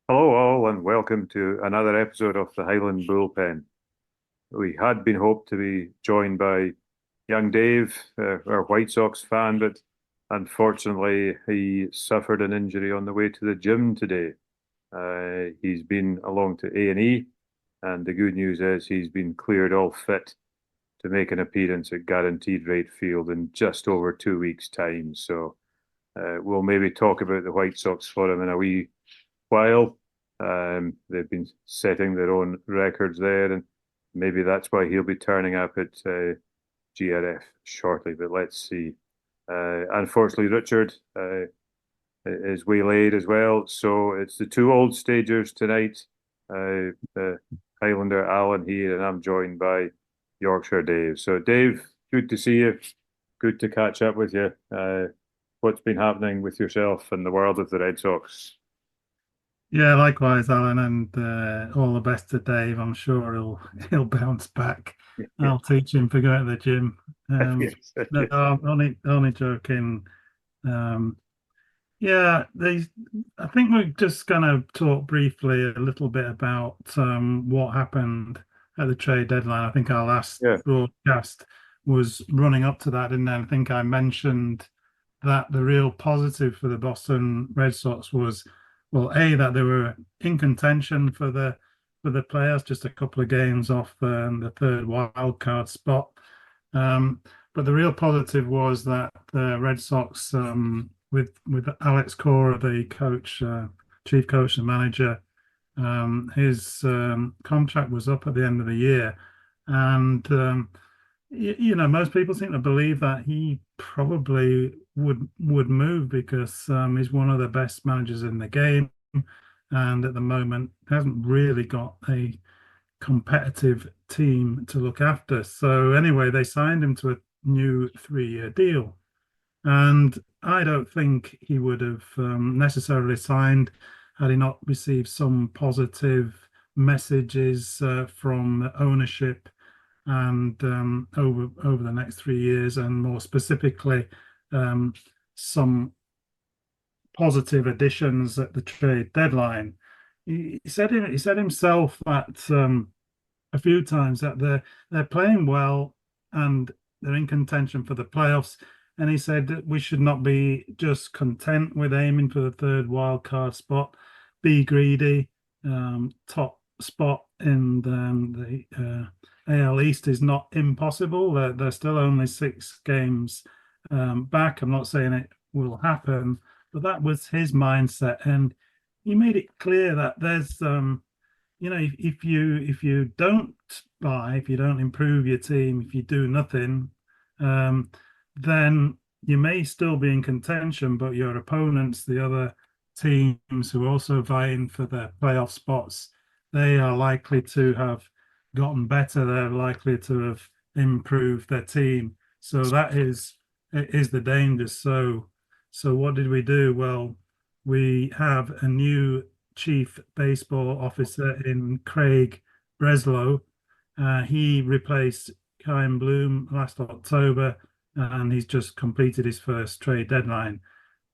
Hello, all, and welcome to another episode of the Highland Bullpen. We had been hoped to be joined by young Dave, our White Sox fan, but unfortunately, he suffered an injury on the way to the gym today. He's been along to A&E, and the good news is he's been cleared all fit to make an appearance at Guaranteed Rate Field in just over 2 weeks' time. So we'll maybe talk about the White Sox for him in a wee while. They've been setting their own records there, and maybe that's why he'll be turning up at GRF shortly. But let's see. Unfortunately, Richard is waylaid as well. So it's the two old stagers tonight. The Highlander Alan here, and I'm joined by Yorkshire Dave. So Dave, good to see you. Good to catch up with you. What's been happening with yourself and the world of the Red Sox? Yeah, likewise, Alan, and all the best to Dave. I'm sure he'll bounce back. I'll teach him to go to the gym. Yes. No, I'm only joking. Yeah, I think we're just going to talk briefly a little bit about what happened at the trade deadline. I think our last Yeah. broadcast was running up to that, and I think I mentioned that the real positive for the Boston Red Sox was, well, A, that they were in contention for the playoffs, just a couple of games off the third wild card spot. But the real positive was that the Red Sox, with Alex Cora, the coach, chief coach and manager, his contract was up at the end of the year, and most people seem to believe that he probably would move because he's one of the best managers in the game, and at the moment hasn't really got a competitive team to look after. So anyway, they signed him to a new 3-year deal, and I don't think he would have necessarily signed had he not received some positive messages from the ownership and over the next 3 years, and more specifically, some positive additions at the trade deadline. He said himself that a few times that they're playing well and they're in contention for the playoffs. And he said that we should not be just content with aiming for the third wild card spot. Be greedy. Top spot in the AL East is not impossible. They're still only 6 games back. I'm not saying it will happen, but that was his mindset, and he made it clear that there's if you don't buy, if you don't improve your team, if you do nothing, then you may still be in contention, but your opponents, the other teams who are also vying for the playoff spots, they are likely to have gotten better. They're likely to have improved their team. So that is the danger. So what did we do? Well, we have a new chief baseball officer in Craig Breslow. He replaced Kyle Bloom last October, and he's just completed his first trade deadline.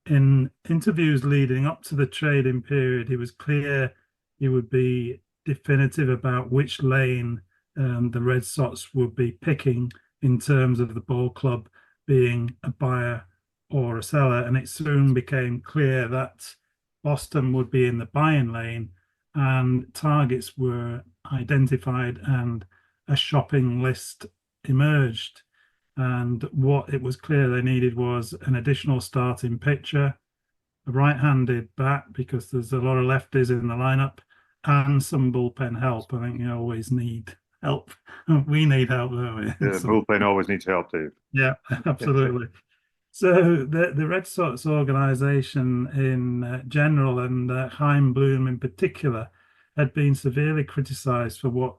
In interviews leading up to the trading period, he was clear he would be definitive about which lane the Red Sox would be picking in terms of the ball club being a buyer or a seller. And it soon became clear that Boston would be in the buying lane, and targets were identified and a shopping list emerged. And what it was clear they needed was an additional starting pitcher, a right-handed bat, because there's a lot of lefties in the lineup, and some bullpen help. I think you always need help. We need help, don't we? The bullpen always needs help, Dave. Yeah, absolutely. So the Red Sox organization in general and Chaim Bloom in particular had been severely criticized for what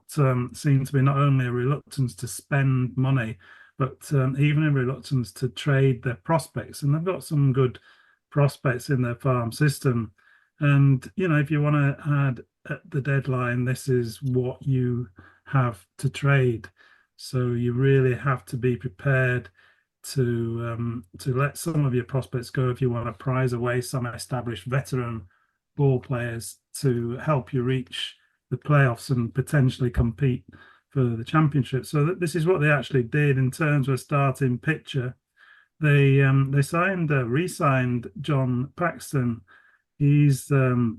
seemed to be not only a reluctance to spend money, but even a reluctance to trade their prospects. And they've got some good prospects in their farm system. And, if you want to add at the deadline, this is what you have to trade. So you really have to be prepared to let some of your prospects go if you want to prize away some established veteran ball players to help you reach the playoffs and potentially compete for the championship. So this is what they actually did in terms of a starting pitcher. They re-signed John Paxton. He's the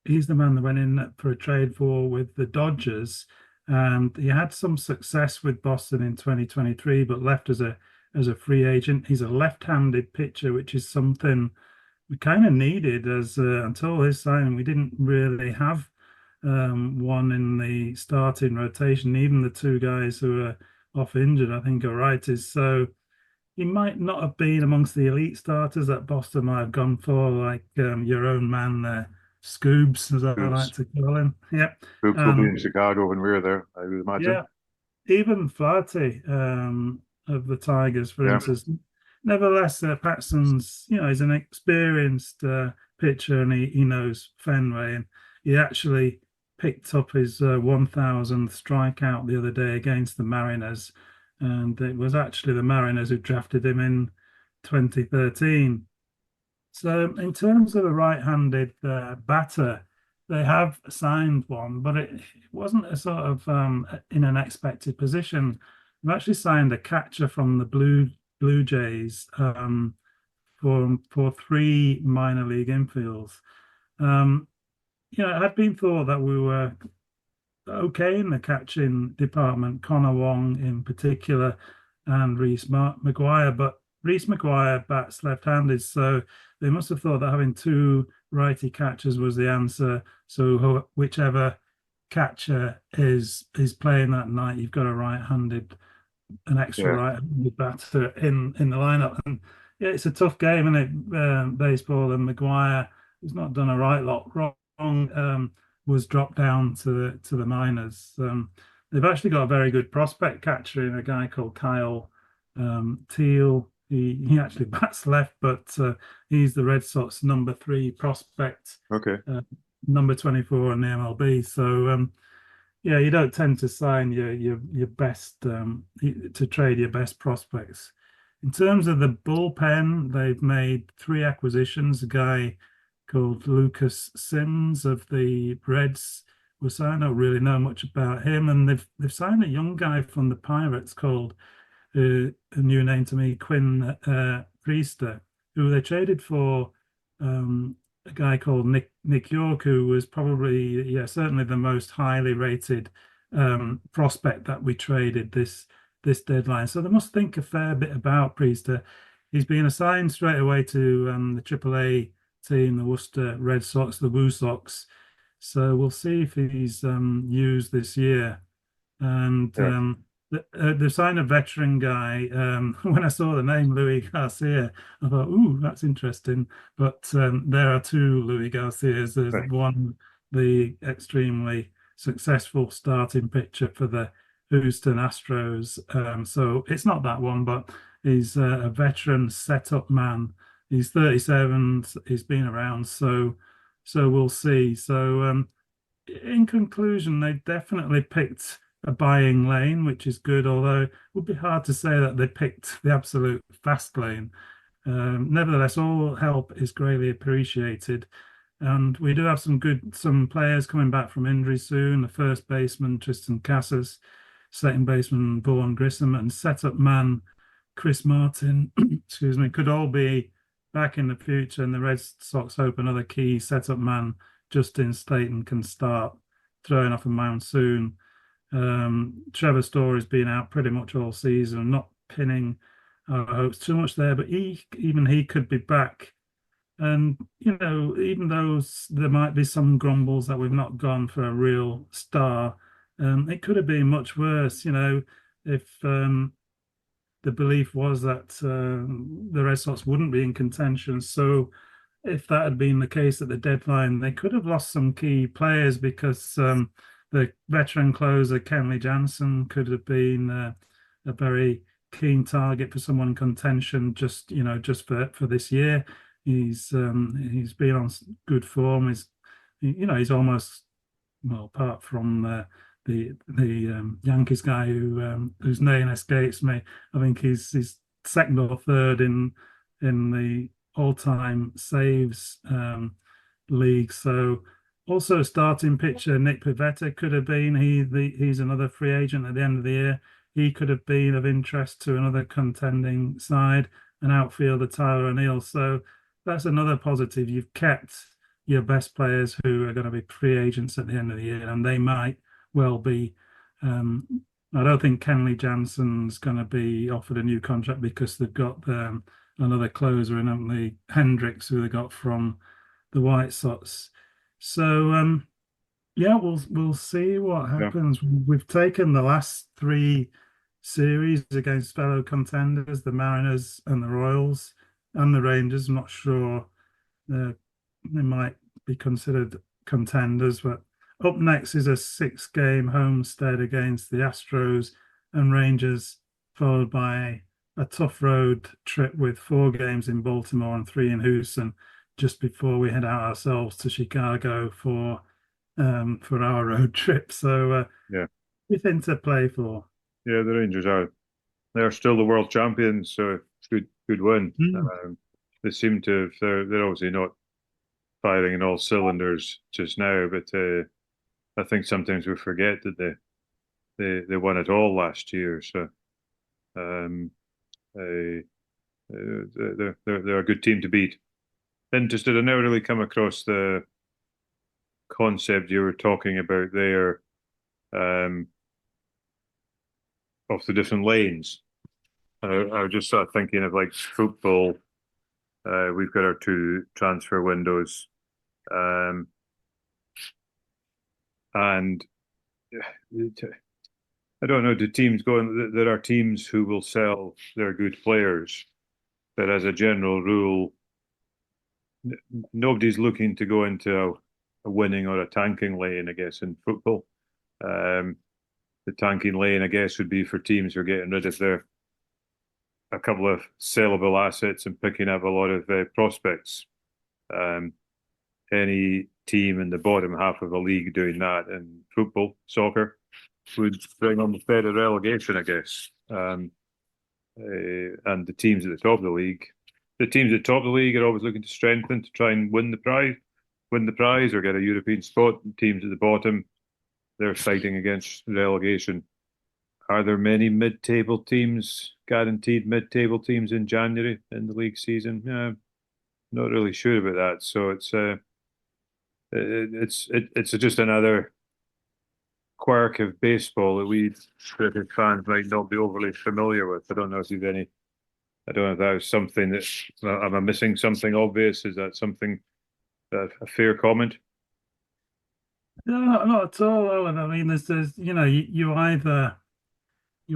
man that went in for a trade for with the Dodgers, and he had some success with Boston in 2023, but left as a free agent. He's a left-handed pitcher, which is something we kind of needed as until his signing. We didn't really have one in the starting rotation. Even the two guys who are off injured, I think, are righties. So he might not have been amongst the elite starters that Boston might have gone for, like your own man there, Scoobs, as I like to call him. Yeah. Scoops will be in Chicago when we're there, I would imagine. Yeah. Even Flaherty of the Tigers, for instance. Nevertheless, Paxton's, he's an experienced pitcher, and he knows Fenway, and he actually picked up his 1,000th strikeout the other day against the Mariners, and it was actually the Mariners who drafted him in 2013. So in terms of a right-handed batter, they have signed one, but it wasn't a sort of in an expected position. They've actually signed a catcher from the Blue Jays for 3 minor league infields. It had been thought that we were okay in the catching department, Connor Wong in particular, and Reese McGuire, but Reese McGuire bats left-handed, so they must have thought that having 2 righty catchers was the answer. So whichever catcher is playing that night, you've got an extra right-handed batter in the lineup. And yeah, it's a tough game, isn't it? Baseball, and McGuire, who's not done a lot wrong, was dropped down to the minors. They've actually got a very good prospect catcher in a guy called Kyle Teal. He actually bats left, but he's the Red Sox number 3 prospect. Okay. Number 24 in the MLB. So you don't tend to sign your best to trade your best prospects. In terms of the bullpen, they've made 3 acquisitions. A guy called Lucas Sims of the Reds was signed. I don't really know much about him, and they've signed a young guy from the Pirates called a new name to me, Quinn Priester, who they traded for a guy called Nick York, who was probably, certainly the most highly rated prospect that we traded this deadline. So they must think a fair bit about Priester. He's been assigned straight away to the AAA team, the Worcester Red Sox, the Woo Sox. So we'll see if he's used this year. And they signed a veteran guy. When I saw the name Louis Garcia, I thought, "Ooh, that's interesting." But there are 2 Louis Garcias. There's one, the extremely successful starting pitcher for the Houston Astros. So it's not that one, but he's a veteran setup man. He's 37. He's been around, so we'll see. So in conclusion, they definitely picked a buying lane, which is good, although it would be hard to say that they picked the absolute fast lane. Nevertheless, all help is greatly appreciated. And we do have some players coming back from injury soon. The first baseman, Tristan Casas, second baseman, Vaughan Grissom, and setup man, Chris Martin, excuse me, could all be back in the future. And the Red Sox hope another key setup man, Justin Staton, can start throwing off a mound soon. Trevor Story's been out pretty much all season, not pinning our hopes too much there, but even he could be back. And even though there might be some grumbles that we've not gone for a real star, it could have been much worse, if the belief was that the Red Sox wouldn't be in contention. So if that had been the case at the deadline, they could have lost some key players because the veteran closer Kenley Jansen could have been a very keen target for someone in contention. Just for this year, he's been on good form. He's almost, well, apart from the Yankees guy whose name escapes me, I think he's second or third in the all-time saves league. So also starting pitcher Nick Pivetta could have been he's another free agent at the end of the year. He could have been of interest to another contending side, an outfielder Tyler O'Neill. So that's another positive. You've kept your best players who are going to be free agents at the end of the year, and they might well be. I don't think Kenley Jansen's going to be offered a new contract because they've got another closer in, haven't they? Hendricks, who they got from the White Sox. So yeah, we'll see what Yeah. happens. We've taken the last three series against fellow contenders, the Mariners and the Royals and the Rangers. I'm not sure they might be considered contenders, but up next is a 6-game homestead against the Astros and Rangers, followed by a tough road trip with 4 games in Baltimore and 3 in Houston, just before we head out ourselves to Chicago for our road trip. So Yeah. everything to play for. Yeah, the Rangers they're still the world champions, so good win. They seem to they're obviously not firing in all cylinders just now, but I think sometimes we forget that they won it all last year. So um, they're a good team to beat. Interested, I never really come across the concept you were talking about there of the different lanes. I was just sort of thinking of like football. We've got our 2 transfer windows, and I don't know. Do teams go in? There are teams who will sell their good players, but as a general rule, nobody's looking to go into a winning or a tanking lane, I guess, in football. The tanking lane, I guess, would be for teams who are getting rid of a couple of sellable assets and picking up a lot of prospects. Any team in the bottom half of a league doing that in football, soccer, would bring on the threat of relegation, I guess. And the teams at the top of the league are always looking to strengthen to try and win the prize or get a European spot. Teams at the bottom, they're fighting against relegation. Are there many mid-table teams, guaranteed mid-table teams in January in the league season? Not really sure about that. So it's just another quirk of baseball that we cricket fans might not be overly familiar with. I don't know if you've any. I don't know if that was something that am I missing something obvious? Is that something a fair comment? No, not at all, Owen. I mean, there's you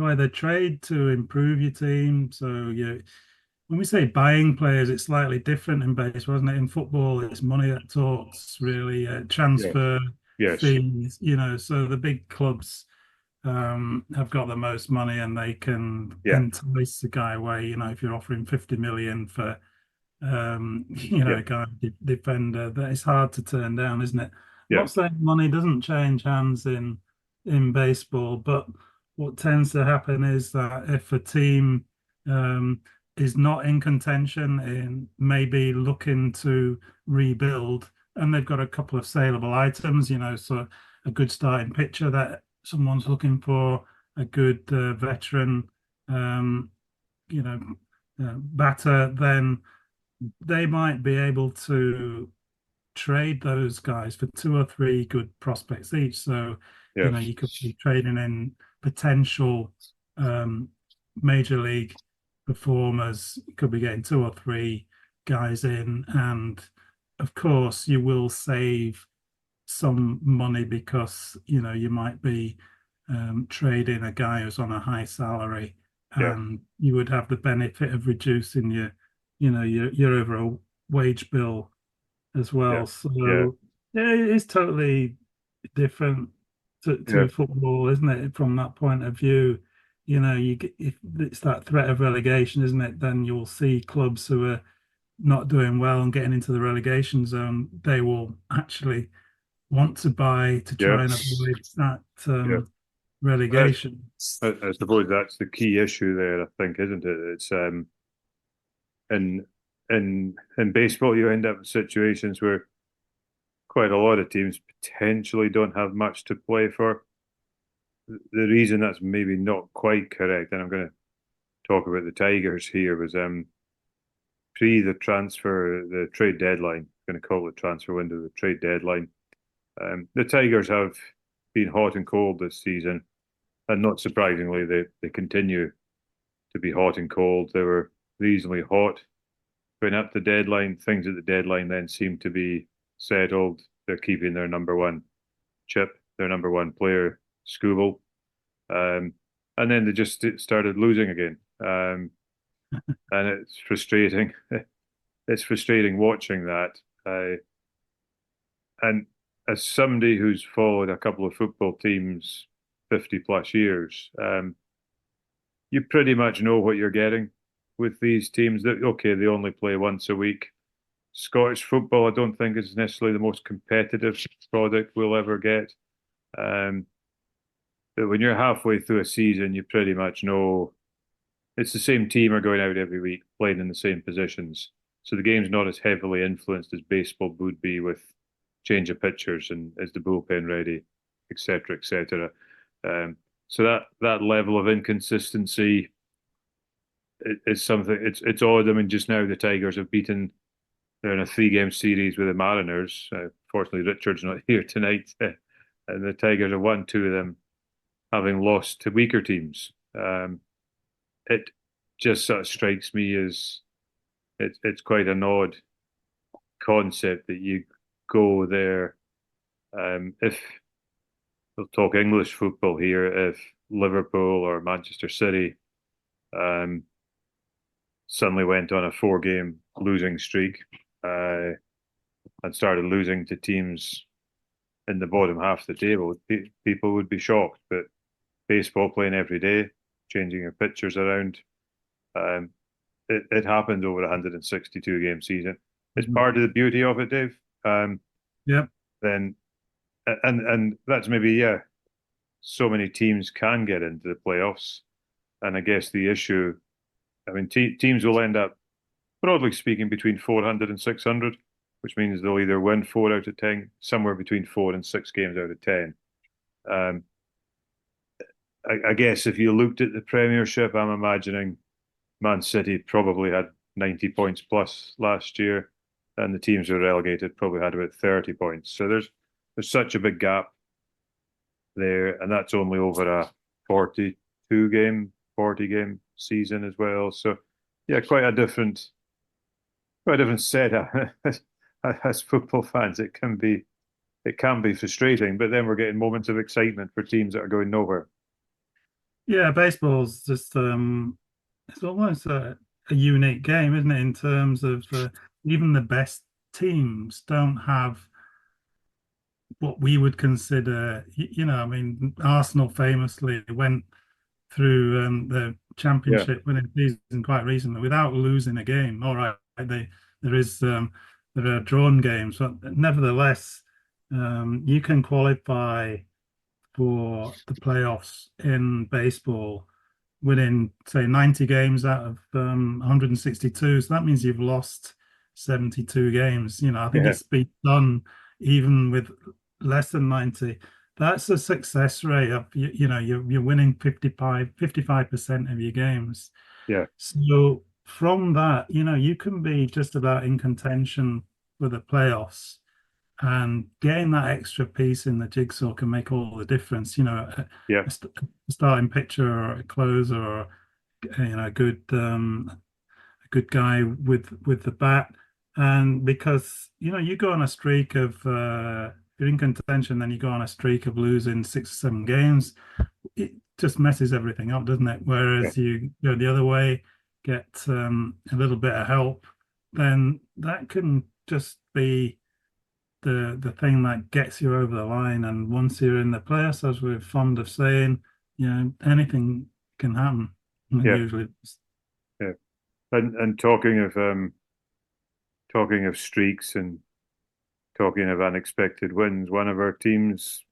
either trade to improve your team. So when we say buying players, it's slightly different in baseball, isn't it? In football, it's money that talks, really, Yeah. transfer Yes. fees. So the big clubs have got the most money and they can Yeah. entice the guy away. If you're offering 50 million for Yeah. a guy defender, that is hard to turn down, isn't it? Yeah. Not saying money doesn't change hands in baseball, but what tends to happen is that if a team is not in contention and maybe looking to rebuild, and they've got a couple of saleable items, so a good starting pitcher that someone's looking for, a good veteran, batter, then they might be able to trade those guys for 2 or 3 good prospects each. So, Yeah. you could be trading in potential major league performers. You could be getting 2 or 3 guys in, and of course, you will save some money because you might be trading a guy who's on a high salary, Yeah, and you would have the benefit of reducing your overall wage bill as yeah, well. yeah, So yeah, it is totally different yeah, to football, isn't it? From that point of view, you get, if it's that threat of relegation, isn't it? Then you'll see clubs who are not doing well and getting into the relegation zone. They will actually want to buy to yeah, try and avoid that yeah. That's, relegation. I suppose that's the key issue there, I think, isn't it? It's in in baseball, you end up in situations where quite a lot of teams potentially don't have much to play for. The reason that's maybe not quite correct, and I'm going to talk about the Tigers here, was pre the transfer, the trade deadline. I'm going to call it transfer window, the trade deadline. The Tigers have been hot and cold this season, and not surprisingly, they continue to be hot and cold. They were reasonably hot going up the deadline. Things at the deadline then seem to be settled. They're keeping their number one chip, their number one player, Scooble. Um, and then they just started losing again. And it's frustrating. It's frustrating watching that. And as somebody who's followed a couple of football teams 50 plus years, you pretty much know what you're getting with these teams. That okay, they only play once a week. Scottish football, I don't think is necessarily the most competitive product we'll ever get. Um, but when you're halfway through a season, you pretty much know it's the same team are going out every week, playing in the same positions. So the game's not as heavily influenced as baseball would be with change of pitchers and is the bullpen ready, etc., etc. So that level of inconsistency is something. It's odd. I mean, just now the Tigers have beaten. They're in a three-game series with the Mariners. Fortunately, Richard's not here tonight, and the Tigers have won two of them, having lost to weaker teams. It just sort of strikes me as it's quite an odd concept that you go there. If we'll talk English football here, if Liverpool or Manchester City um, suddenly went on a four-game losing streak uh, and started losing to teams in the bottom half of the table, people would be shocked. But baseball playing every day, changing your pitchers around, um, it happens over a 162 game season. It's Mhm. part of the beauty of it, Dave. Yeah. Then and that's maybe yeah, so many teams can get into the playoffs, and I guess the issue, I mean, teams will end up broadly speaking between 400 and 600, which means they'll either win 4 out of 10, somewhere between 4 and 6 games out of 10. Um, I guess if you looked at the Premiership, I'm imagining Man City probably had 90 points plus last year, and the teams who were relegated probably had about 30 points. So there's such a big gap there, and that's only over a 40 game season as well. So yeah, quite a different setup. As football fans, it can be frustrating, but then we're getting moments of excitement for teams that are going nowhere. Yeah, baseball's just it's almost a unique game, isn't it? In terms of even the best teams don't have what we would consider, I mean, Arsenal famously went through the Yeah, championship winning season quite recently without losing a game. All right, there is there are drawn games, but nevertheless, you can qualify for the playoffs in baseball winning, say, 90 games out of 162. So that means you've lost 72 games. I think yeah, it's been done even with less than 90. That's a success rate of, you're winning 55% of your games. yeah, So from that, you can be just about in contention for the playoffs. And getting that extra piece in the jigsaw can make all the difference. yeah, A starting pitcher or a closer or a good guy with the bat. And because you go on a streak of you're in contention, then you go on a streak of losing 6 or 7 games, it just messes everything up, doesn't it? Whereas you go the other way, get a little bit of help, then that can just be the thing that gets you over the line. And once you're in the playoffs, as we're fond of saying, anything can happen. And Yeah. usually, Yeah. And talking of streaks and talking of unexpected wins, one of our teams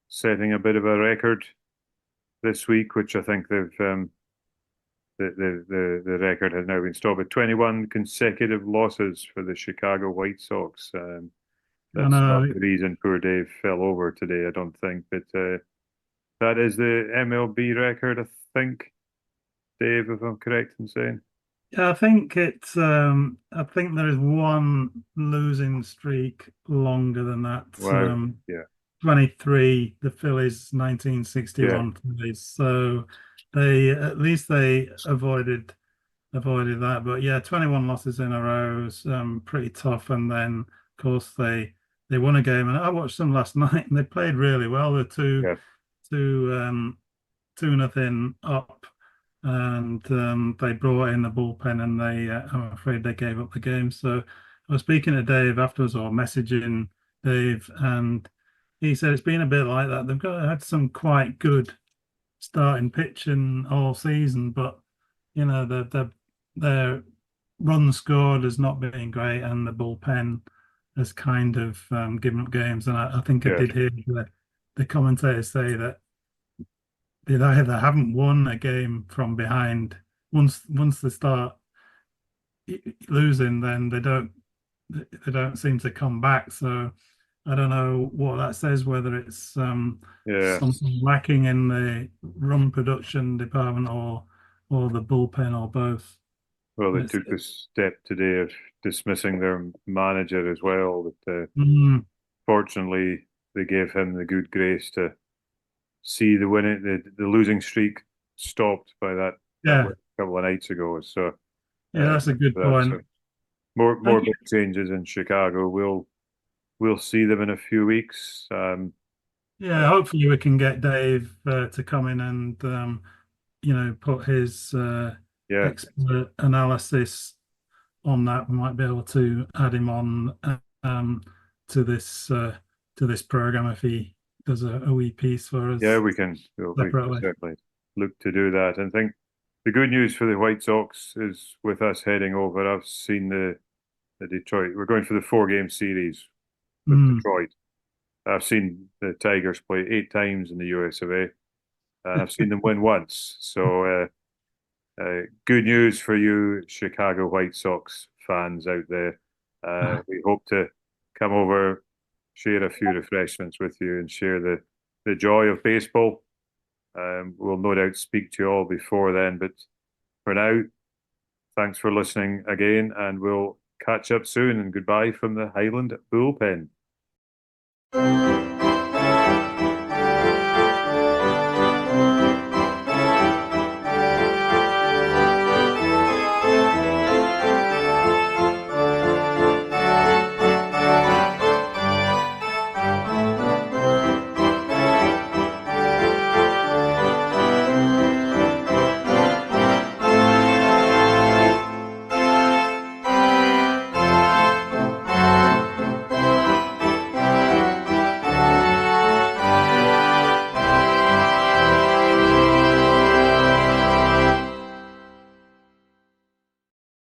setting a bit of a record this week, which I think the record has now been stopped at 21 consecutive losses for the Chicago White Sox. That's not the reason poor Dave fell over today, I don't think. But that is the MLB record, I think, Dave, if I'm correct in saying. I think it's I think there is one losing streak longer than that. Wow. 23, the Phillies 1961 Phillies. So they avoided that. But yeah, 21 losses in a row is pretty tough. And then of course they won a game, and I watched them last night and they played really well. They're two 2-0 up, and they brought in the bullpen, and I'm afraid they gave up the game. So I was speaking to Dave afterwards, or messaging Dave, and he said it's been a bit like that. They've had some quite good starting pitching all season, but their run scored has not been great, and the bullpen has kind of given up games. And I think I did hear the commentators say that they either haven't won a game from behind. Once they start losing, then they don't seem to come back. So I don't know what that says, whether it's something lacking in the run production department or the bullpen, or both. Well, they took the step today of dismissing their manager as well. But fortunately, they gave him the good grace to see the losing streak stopped by that couple of nights ago. So that's a good point. So more big changes in Chicago. We'll see them in a few weeks. Hopefully we can get Dave to come in and put his expert analysis on that. We might be able to add him on to this program if he does a wee piece for us. Yeah, we can certainly look to do that. And I think the good news for the White Sox is with us heading over. I've seen the Detroit. We're going for the 4-game series with Detroit. I've seen the Tigers play 8 times in the US of A, and I've seen them win once. So good news for you, Chicago White Sox fans out there. We hope to come over, share a few refreshments with you, and share the joy of baseball. We'll no doubt speak to you all before then, but for now, thanks for listening again, and we'll catch up soon. And goodbye from the Highland bullpen.